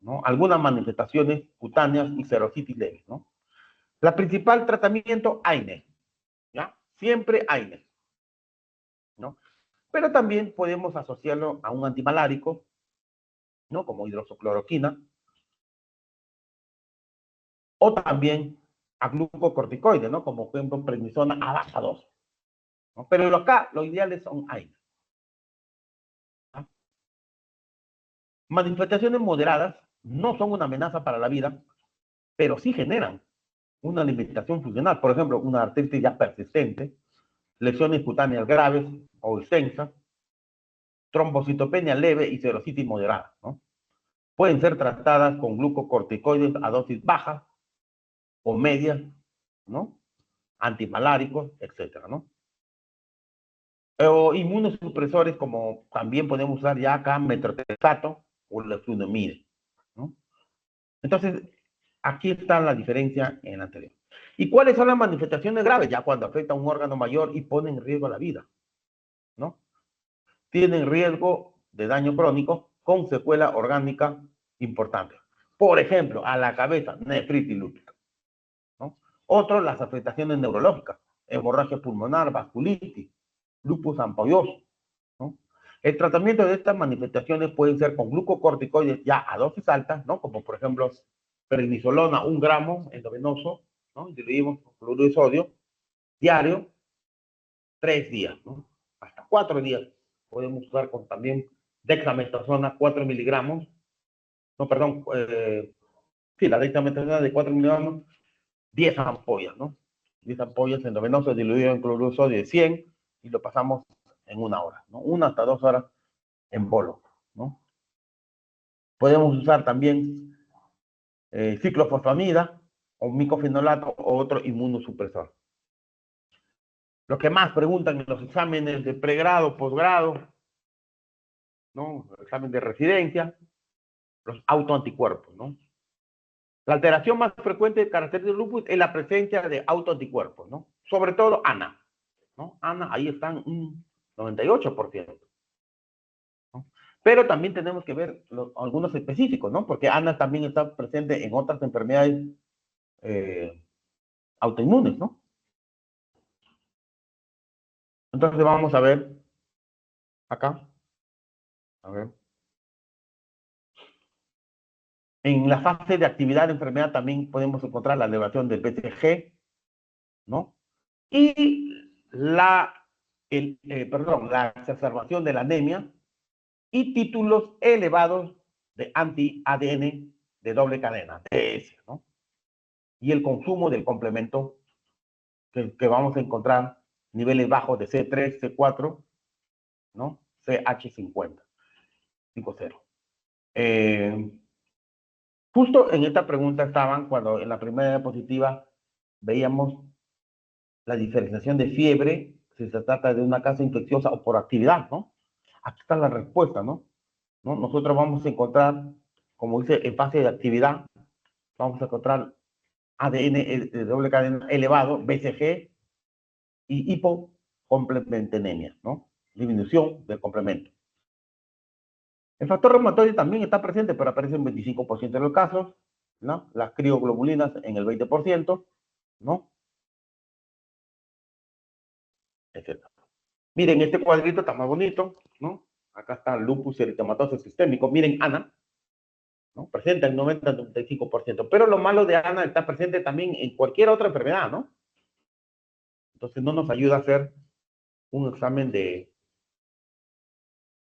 ¿no? Algunas manifestaciones cutáneas y serositis leve, ¿no? La principal tratamiento, AINE, ¿ya? Siempre AINE, ¿no? Pero también podemos asociarlo a un antimalárico, ¿no? Como hidroxicloroquina, o también a glucocorticoides, ¿no? Como por ejemplo prednisona a base 2, ¿no? Pero acá los ideales son AINE. ¿No? Manifestaciones moderadas no son una amenaza para la vida, pero sí generan una limitación funcional. Por ejemplo, una artritis ya persistente, lesiones cutáneas graves o extensas, trombocitopenia leve y serositis moderada, ¿no? Pueden ser tratadas con glucocorticoides a dosis baja o medias, ¿no? Antimaláricos, etcétera, ¿no? O inmunosupresores como también podemos usar ya acá metrexato, o lo que uno mide, ¿no? Entonces, aquí está la diferencia en la anterior. ¿Y cuáles son las manifestaciones graves? Ya cuando afecta a un órgano mayor y pone en riesgo la vida, ¿no? Tienen riesgo de daño crónico con secuela orgánica importante. Por ejemplo, a la cabeza, nefritis lúpica, ¿no? Otro, las afectaciones neurológicas, hemorragia pulmonar, vasculitis, lupus ampolloso, ¿no? El tratamiento de estas manifestaciones pueden ser con glucocorticoides ya a dosis altas, ¿no? Como por ejemplo, prednisolona, 1 gramo endovenoso, ¿no? Diluimos con cloruro de sodio, diario, 3 días, ¿no? Hasta 4 días. Podemos usar con también dexametasona, 4 miligramos, no, perdón, sí, la dexametasona de 4 miligramos, 10 ampollas, ¿no? 10 ampollas endovenoso diluido en cloruro de sodio de 100 y lo pasamos en 1 hora, ¿no? 1 hasta 2 horas en bolo, ¿no? Podemos usar también ciclofosfamida o micofenolato o otro inmunosupresor. Lo que más preguntan en los exámenes de pregrado, posgrado, ¿no? El examen de residencia, los autoanticuerpos, ¿no? La alteración más frecuente de carácter del lupus es la presencia de autoanticuerpos, ¿no? Sobre todo ANA, ¿no? ANA, ahí están un 98%, ¿no? Pero también tenemos que ver algunos específicos, ¿no? Porque ANA también está presente en otras enfermedades autoinmunes, ¿no? Entonces vamos a ver acá, a ver. En la fase de actividad de enfermedad también podemos encontrar la elevación del BCG, ¿no? Y la exacerbación de la anemia y títulos elevados de anti-ADN de doble cadena, DS, ¿no? Y el consumo del complemento que vamos a encontrar niveles bajos de C3, C4, ¿no? CH50, 50. Justo en esta pregunta estaban cuando en la primera diapositiva veíamos la diferenciación de fiebre, si se trata de una causa infecciosa o por actividad, ¿no? Aquí está la respuesta, ¿no? Nosotros vamos a encontrar, como dice, en fase de actividad, vamos a encontrar ADN de doble cadena elevado, BCG y hipocomplementemia, ¿no? Disminución del complemento. El factor reumatoide también está presente, pero aparece en 25% de los casos, ¿no? Las crioglobulinas en el 20%, ¿no? Etcétera. Miren, este cuadrito está más bonito, ¿no? Acá está el lupus eritematoso sistémico. Miren, ANA, ¿no? Presenta el 90-95%. Pero lo malo de ANA está presente también en cualquier otra enfermedad, ¿no? Entonces no nos ayuda a hacer un examen de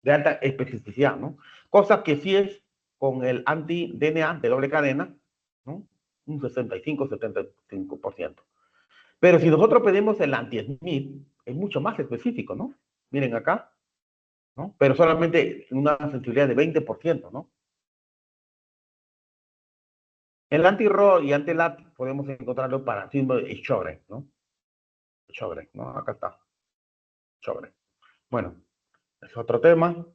alta especificidad, ¿no? Cosa que sí es con el anti-DNA de doble cadena, ¿no? Un 65-75%. Pero si nosotros pedimos el anti-SMID, es mucho más específico, ¿no? Miren acá, ¿no? Pero solamente una sensibilidad de 20%, ¿no? El anti-RO y anti-LAT podemos encontrarlo para síndrome de Sjögren, ¿no? Sjögren, ¿no? Acá está. Sjögren. Bueno, es otro tema,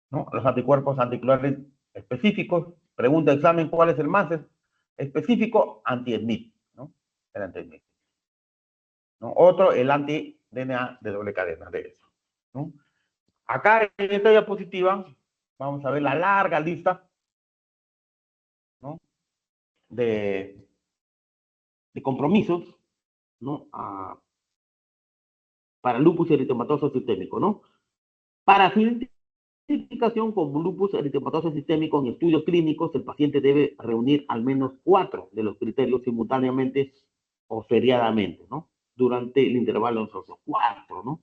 ¿no? Los anticuerpos anticlorales específicos. Pregunta de examen, ¿cuál es el más específico? Anti-SMID, ¿no? El anti-SMID, ¿no? Otro, el anti-DNA de doble cadena de eso, ¿no? Acá en esta diapositiva vamos a ver la larga lista, ¿no? de compromisos, ¿no? Para lupus eritematoso sistémico, ¿no? Para su identificación con lupus eritematoso sistémico en estudios clínicos, el paciente debe reunir al menos 4 de los criterios simultáneamente o seriadamente, ¿no? Durante el intervalo de esos 4,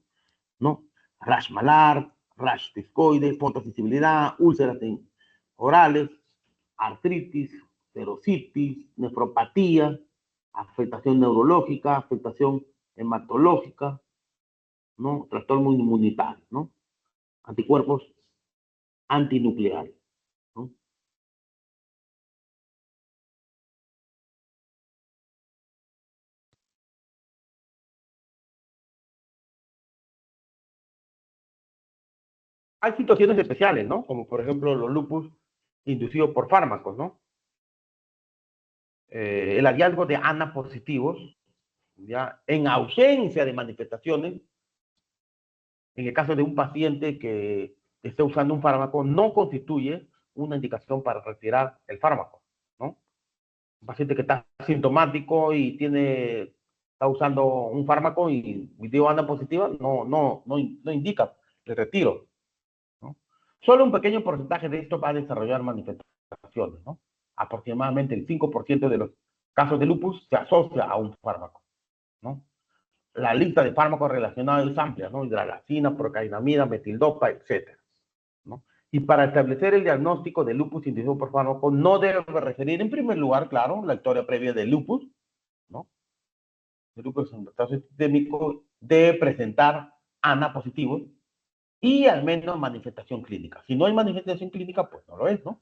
¿no? Rash malar, rash discoide, fotosensibilidad, úlceras orales, artritis, serositis, nefropatía, afectación neurológica, afectación hematológica, ¿no? Trastorno inmunitario, ¿no? Anticuerpos antinucleares, ¿no? hay situaciones especiales, ¿no? Como por ejemplo los lupus inducidos por fármacos, ¿no? El hallazgo de ANA positivos, ya en ausencia de manifestaciones, en el caso de un paciente que esté usando un fármaco, no constituye una indicación para retirar el fármaco, ¿no? Un paciente que está sintomático y está usando un fármaco y dio ANA positiva, no indica el retiro, ¿no? Solo un pequeño porcentaje de esto va a desarrollar manifestaciones, ¿no? Aproximadamente el 5% de los casos de lupus se asocia a un fármaco, ¿no? La lista de fármacos relacionados es amplia, ¿no? Hidralazina, procainamida, metildopa, etc., ¿no? Y para establecer el diagnóstico de lupus inducido por fármaco, no debe referir en primer lugar, claro, la historia previa de lupus, ¿no? El lupus sistémico debe presentar ANA positivos y al menos manifestación clínica. Si no hay manifestación clínica, pues no lo es, ¿no?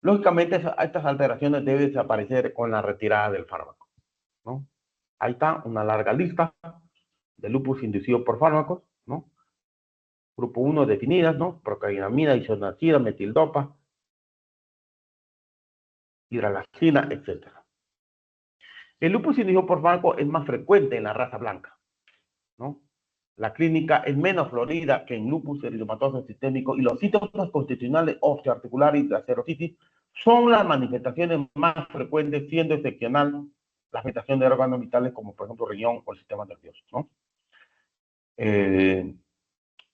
Lógicamente, estas alteraciones deben desaparecer con la retirada del fármaco, ¿no? Ahí está una larga lista de lupus inducido por fármacos, ¿no? Grupo 1 definidas, ¿no? Procainamida, isoniazida, metildopa, hidralazina, etc. El lupus inducido por fármaco es más frecuente en la raza blanca, ¿no? La clínica es menos florida que en lupus eritematoso sistémico y los síntomas constitucionales osteoarticulares y la acerositis son las manifestaciones más frecuentes, siendo excepcional la afectación de órganos vitales como por ejemplo riñón o el sistema nervioso, ¿no?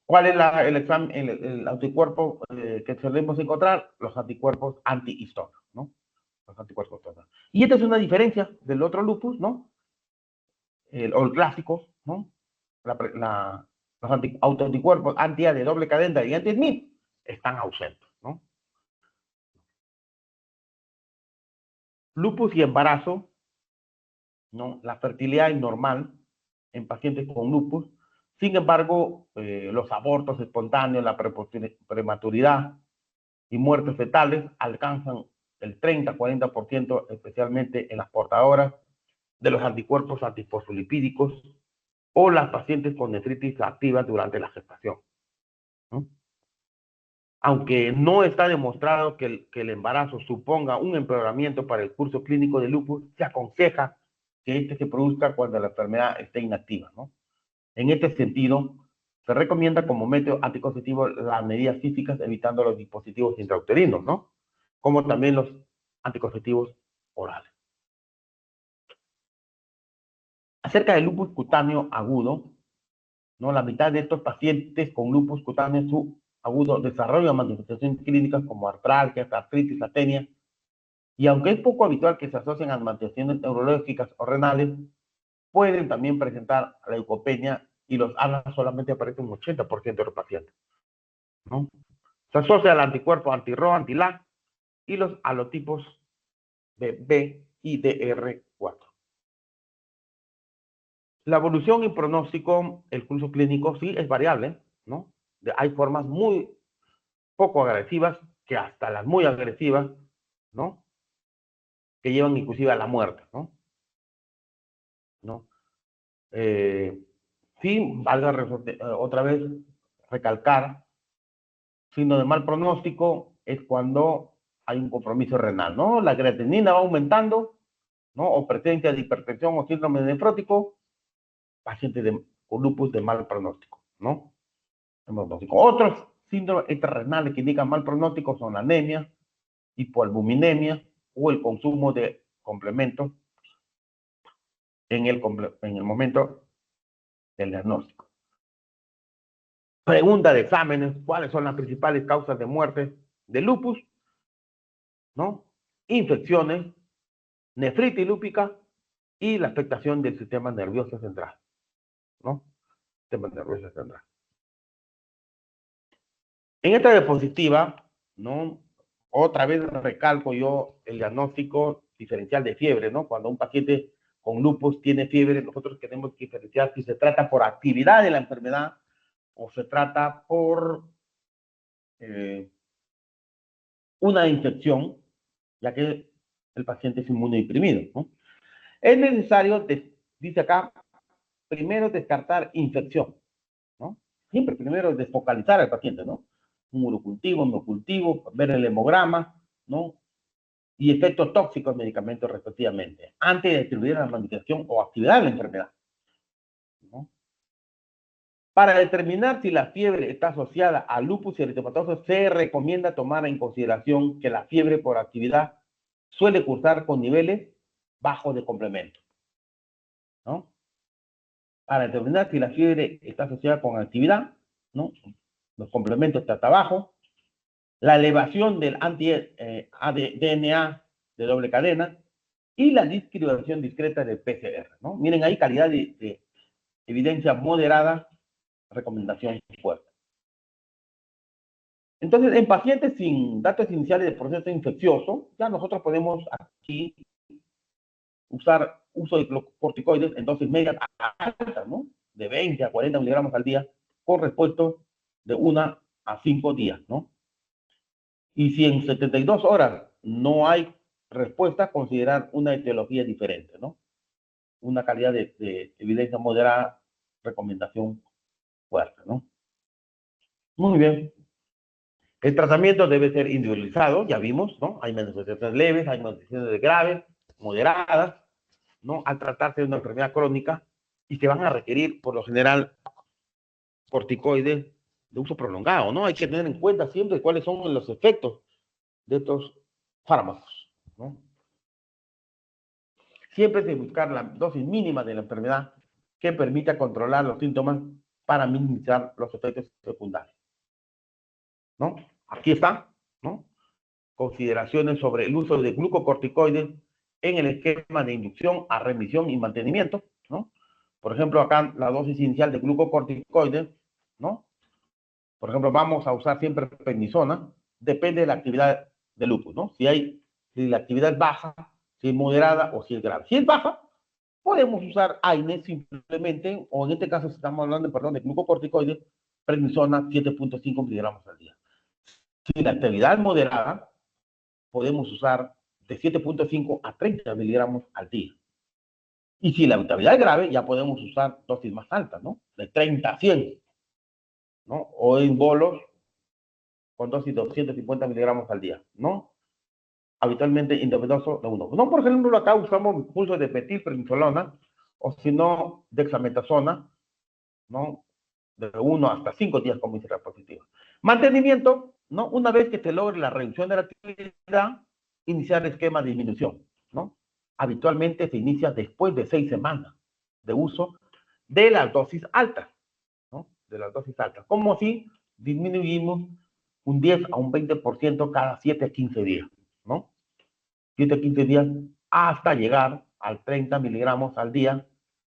¿Cuál es el examen, el anticuerpo que solemos encontrar? Los anticuerpos antihistónicos, ¿no? Los anticuerpos total. Y esta es una diferencia del otro lupus, ¿no? O el clásico, ¿no? Los autoanticuerpos anti-A de doble cadena y anti-SNP están ausentes, ¿no? Lupus y embarazo, ¿no? La fertilidad es normal en pacientes con lupus. Sin embargo, los abortos espontáneos, la prematuridad y muertes fetales alcanzan el 30-40%, especialmente en las portadoras de los anticuerpos antifosfolipídicos o las pacientes con nefritis activa durante la gestación, ¿no? Aunque no está demostrado que el embarazo suponga un empeoramiento para el curso clínico de lupus, se aconseja que este se produzca cuando la enfermedad esté inactiva, ¿no? En este sentido, se recomienda como método anticonceptivo las medidas físicas evitando los dispositivos intrauterinos, ¿no? Como también los anticonceptivos orales. Acerca del lupus cutáneo agudo, ¿no? La mitad de estos pacientes con lupus cutáneo agudo desarrollan manifestaciones clínicas como artralgia, artritis, atenia, y aunque es poco habitual que se asocien a manifestaciones neurológicas o renales, pueden también presentar leucopenia y los ANA solamente aparecen un 80% de los pacientes, ¿no? Se asocia al anticuerpo anti-RO, anti-LAC y los halotipos de B y DR4. La evolución y pronóstico, el curso clínico sí es variable, ¿no? Hay formas muy poco agresivas que hasta las muy agresivas, ¿no? Que llevan inclusive a la muerte, ¿no? ¿No? Sí, valga otra vez recalcar, signo de mal pronóstico es cuando hay un compromiso renal, ¿no? La creatinina va aumentando, ¿no? O presencia de hipertensión o síndrome nefrótico, paciente con lupus de mal pronóstico, ¿no? Otros síndromes extrarrenales que indican mal pronóstico son la anemia, hipoalbuminemia o el consumo de complementos en el momento del diagnóstico. Pregunta de exámenes: ¿cuáles son las principales causas de muerte de lupus? ¿No? Infecciones, nefritis lúpica y la afectación del sistema nervioso central, ¿no? Sistema nervioso central. En esta diapositiva, ¿no? Otra vez recalco yo el diagnóstico diferencial de fiebre, ¿no? Cuando un paciente con lupus tiene fiebre, nosotros tenemos que diferenciar si se trata por actividad de la enfermedad o se trata por una infección, ya que el paciente es inmunodeprimido, ¿no? Es necesario, dice acá, primero descartar infección, ¿no? siempre primero desfocalizar al paciente, ¿no? Un urocultivo, hemocultivo, ver el hemograma, ¿no? Y efectos tóxicos del medicamento respectivamente, antes de distribuir la manifestación o actividad de la enfermedad, ¿no? Para determinar si la fiebre está asociada a lupus eritematoso, se recomienda tomar en consideración que la fiebre por actividad suele cursar con niveles bajos de complemento, ¿no? Para determinar si la fiebre está asociada con actividad, ¿no? Los complementos están hasta abajo. La elevación del anti-DNA de doble cadena y la discriminación discreta del PCR, ¿no? Miren ahí, calidad de evidencia moderada, recomendación fuerte. Entonces, en pacientes sin datos iniciales de proceso infeccioso, ya nosotros podemos aquí usar uso de corticoides en dosis medias altas, ¿no? De 20 a 40 miligramos al día, con respuesta de 1 a 5 días, ¿no? Y si en 72 horas no hay respuesta, considerar una etiología diferente, ¿no? Una calidad de evidencia moderada, recomendación fuerte, ¿no? Muy bien. El tratamiento debe ser individualizado, ya vimos, ¿no? Hay manifestaciones leves, hay manifestaciones graves, moderadas, ¿no? Al tratarse de una enfermedad crónica, y se van a requerir, por lo general, corticoides de uso prolongado, ¿no? Hay que tener en cuenta siempre cuáles son los efectos de estos fármacos, ¿no? Siempre se buscar la dosis mínima de la enfermedad que permita controlar los síntomas para minimizar los efectos secundarios, ¿no? Aquí está, ¿no? Consideraciones sobre el uso de glucocorticoides en el esquema de inducción a remisión y mantenimiento, ¿no? Por ejemplo, acá la dosis inicial de glucocorticoides, ¿no? Por ejemplo, vamos a usar siempre prednisona, depende de la actividad del lupus, ¿no? Si la actividad es baja, si es moderada o si es grave. Si es baja, podemos usar AINE simplemente, o en este caso, si estamos hablando, perdón, de glucocorticoides, prednisona 7.5 miligramos al día. Si la actividad es moderada, podemos usar de 7.5 a 30 miligramos al día. Y si la actividad es grave, ya podemos usar dosis más altas, ¿no? De 30 a 100, ¿no? O en bolos con dosis de 250 miligramos al día, ¿no? Habitualmente intravenoso de 1. No, por ejemplo, acá usamos pulsos de metilprednisolona, o si no, dexametasona, ¿no? De 1 hasta 5 días como dice la positiva. Mantenimiento, ¿no? Una vez que se logre la reducción de la actividad, iniciar el esquema de disminución, ¿no? Habitualmente se inicia después de 6 semanas de uso de las dosis altas, ¿no? De las dosis altas. Como si disminuimos un 10 a un 20% cada 7 a 15 días, ¿no? 7 a 15 días hasta llegar al 30 miligramos al día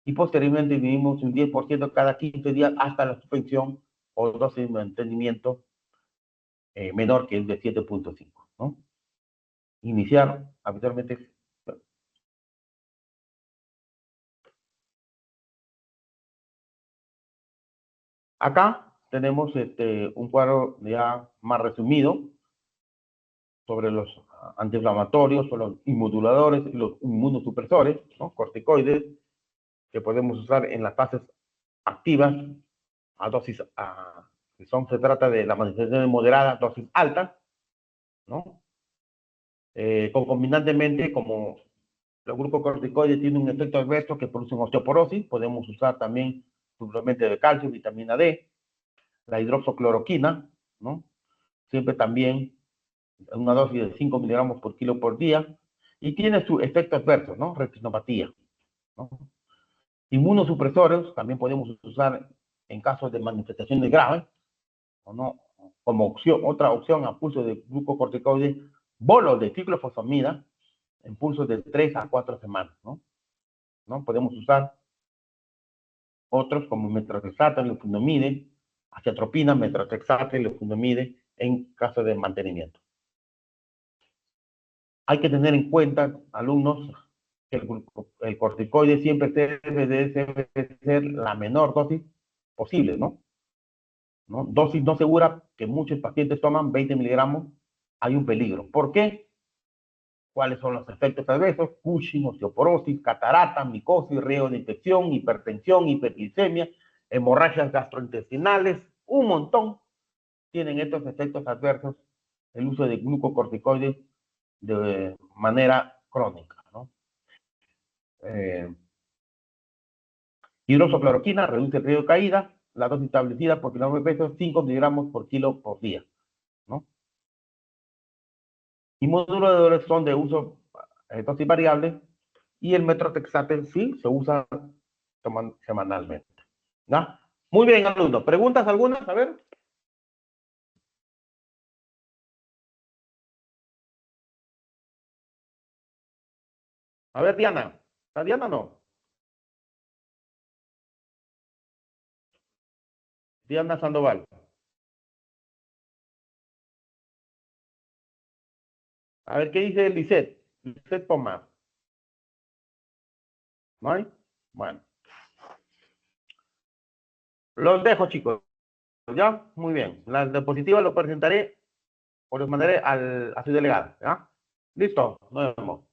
y posteriormente disminuimos un 10% cada 15 días hasta la suspensión o dosis de mantenimiento menor que es de 7.5, ¿no? Iniciar habitualmente. Acá tenemos un cuadro ya más resumido sobre los antiinflamatorios, o los inmunoduladores y los inmunosupresores, ¿no? Corticoides, que podemos usar en las fases activas a dosis, se trata de la manifestación moderada, dosis alta, ¿no? Concomitantemente, como los glucocorticoides tienen un efecto adverso que producen osteoporosis, podemos usar también suplementos de calcio, vitamina D, la hidroxicloroquina, ¿no? Siempre también una dosis de 5 miligramos por kilo por día, y tiene su efecto adverso, ¿no? Retinopatía, ¿no? Inmunosupresores también podemos usar en casos de manifestaciones graves, ¿o no? Como opción, otra opción a pulso de glucocorticoides, bolos de ciclofosfamida en pulsos de 3 a 4 semanas, ¿no? ¿No? Podemos usar otros como metrotexato, leflunomide, aciatropina, metrotexato y leflunomide en caso de mantenimiento. Hay que tener en cuenta, alumnos, que el corticoide siempre debe ser la menor dosis posible, ¿no? Dosis no segura que muchos pacientes toman 20 miligramos, hay un peligro. ¿Por qué? ¿Cuáles son los efectos adversos? Cushing, osteoporosis, catarata, micosis, riesgo de infección, hipertensión, hiperglicemia, hemorragias gastrointestinales, un montón tienen estos efectos adversos el uso de glucocorticoides de manera crónica, ¿no? Hidroxicloroquina reduce el riesgo de caída, la dosis establecida por kilogramo de peso es 5 miligramos por kilo por día, ¿no? Inmunomoduladores son de uso dosis variable y el metrotexate sí se usa semanalmente, ¿no? Muy bien, alumnos. ¿Preguntas algunas? A ver. A ver, Diana. ¿Está Diana o no? Diana Sandoval. A ver, ¿qué dice Lisette? Lisette Pomar. ¿No hay? Bueno. Los dejo, chicos. ¿Ya? Muy bien. Las diapositivas lo presentaré o los mandaré a su delegado. ¿Ya? Listo. Nos vemos.